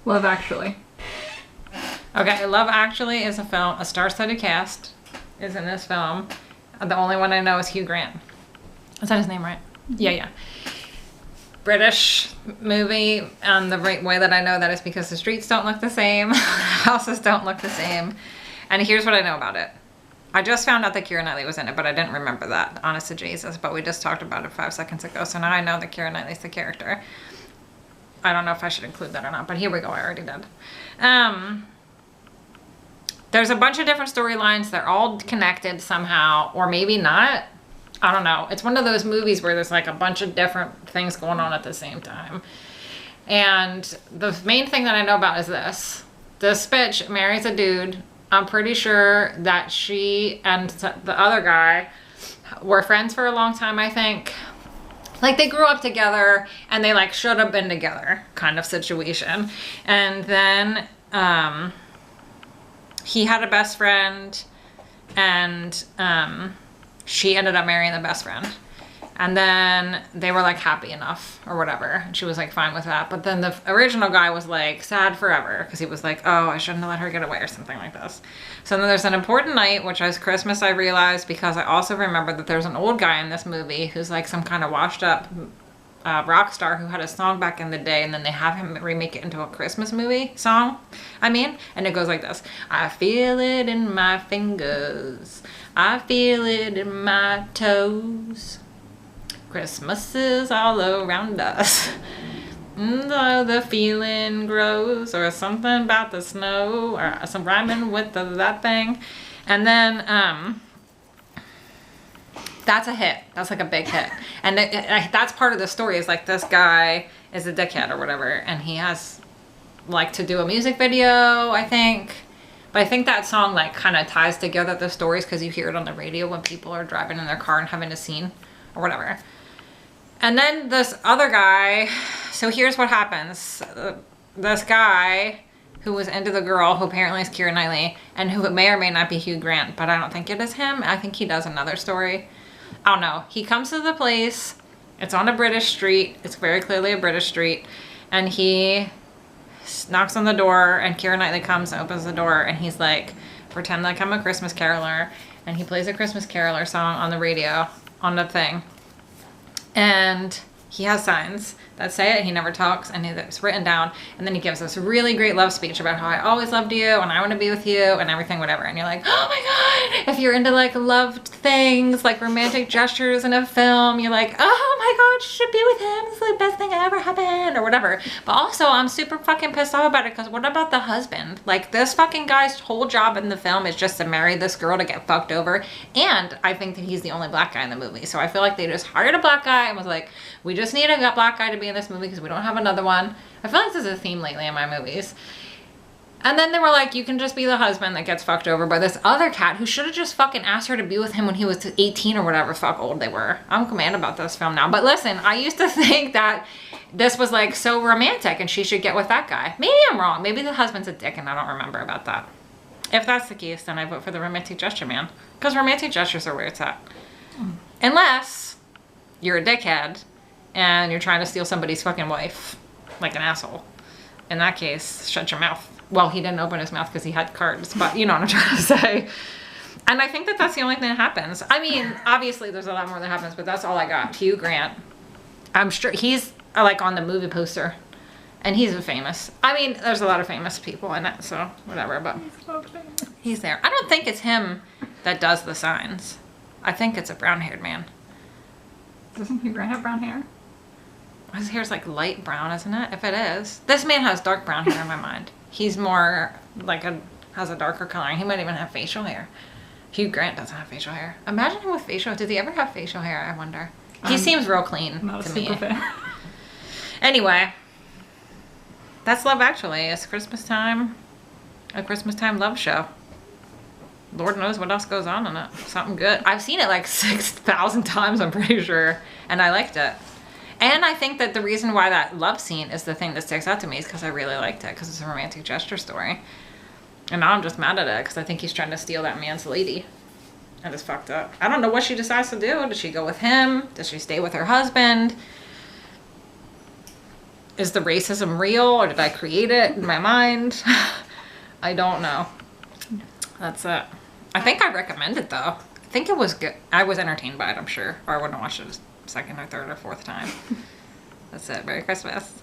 Love Actually. Okay, Love Actually is a film, a star-studded cast is in this film. The only one I know is Hugh Grant. Is that his name, right? Yeah. British movie, and the right way that I know that is because the streets don't look the same, houses don't look the same, and here's what I know about it. I just found out that Keira Knightley was in it, but I didn't remember that, honest to Jesus, but we just talked about it 5 seconds ago, so now I know that Keira Knightley's the character. I don't know if I should include that or not, but here we go, I already did. There's a bunch of different storylines, they're all connected somehow, or maybe not. I don't know. It's one of those movies where there's like a bunch of different things going on at the same time. And the main thing that I know about is this. This bitch marries a dude. I'm pretty sure that she and the other guy were friends for a long time, I think. Like they grew up together and they like should have been together kind of situation. And then he had a best friend and she ended up marrying the best friend. And then they were like happy enough or whatever. And she was like fine with that. But then the original guy was like sad forever because he was like, oh, I shouldn't have let her get away or something like this. So then there's an important night, which is Christmas, I realized, because I also remember that there's an old guy in this movie who's like some kind of washed up rock star who had a song back in the day, and then they have him remake it into a Christmas movie song. And it goes like this. I feel it in my fingers. I feel it in my toes. Christmas is all around us. The feeling grows, or something about the snow, or some rhyming with that thing. And then that's a hit. That's like a big hit. And that's part of the story, is like this guy is a dickhead or whatever, and he has like to do a music video, I think. But I think that song like kind of ties together the stories because you hear it on the radio when people are driving in their car and having a scene or whatever. And then this other guy, so here's what happens. This guy who was into the girl, who apparently is Keira Knightley, and who may or may not be Hugh Grant, but I don't think it is him. I think he does another story. I don't know. He comes to the place. It's on a British street. It's very clearly a British street. And he knocks on the door, and Keira Knightley comes and opens the door, and he's like, pretend like I'm a Christmas caroler. And he plays a Christmas caroler song on the radio, on the thing. And he has signs that say it. He never talks, and it's written down. And then he gives this really great love speech about how I always loved you and I want to be with you and everything, whatever. And you're like, oh my God, if you're into like loved things, like romantic gestures in a film, you're like, oh my God, you should be with him. This is the best thing that ever happened or whatever. But also I'm super fucking pissed off about it because what about the husband? Like this fucking guy's whole job in the film is just to marry this girl to get fucked over. And I think that he's the only black guy in the movie. So I feel like they just hired a black guy and was like, we just need a black guy to be in this movie because we don't have another one. I feel like this is a theme lately in my movies. And then they were like, you can just be the husband that gets fucked over by this other cat who should have just fucking asked her to be with him when he was 18 or whatever fuck old they were. I'm mad about this film now. But listen, I used to think that this was like so romantic and she should get with that guy. Maybe I'm wrong. Maybe the husband's a dick and I don't remember about that. If that's the case, then I vote for the romantic gesture man. Because romantic gestures are where it's at. Unless you're a dickhead and you're trying to steal somebody's fucking wife like an asshole. In that case, shut your mouth. Well, he didn't open his mouth because he had cards, but you know what I'm trying to say. And I think that that's the only thing that happens. I mean, obviously there's a lot more that happens, but that's all I got. Hugh Grant. I'm sure he's like on the movie poster and he's famous. I mean, there's a lot of famous people in it, so whatever, but he's there. I don't think it's him that does the signs. I think it's a brown-haired man. Doesn't Hugh Grant have brown hair? His hair's like light brown, isn't it? If it is. This man has dark brown hair in my mind. He's more like has a darker coloring. He might even have facial hair. Hugh Grant doesn't have facial hair. Imagine him with facial. Did he ever have facial hair? I wonder. He seems real clean Not to a me. super fan. Anyway, that's Love Actually. It's Christmas time. A Christmas time love show. Lord knows what else goes on in it. Something good. I've seen it like 6,000 times, I'm pretty sure. And I liked it. And I think that the reason why that love scene is the thing that sticks out to me is because I really liked it. Because it's a romantic gesture story. And now I'm just mad at it because I think he's trying to steal that man's lady. And it's fucked up. I don't know what she decides to do. Does she go with him? Does she stay with her husband? is the racism real or did I create it in my mind? I don't know. That's it. I think I recommend it though. I think it was good. I was entertained by it, I'm sure. Or I wouldn't watch it a second or third or fourth time. That's it. Merry Christmas.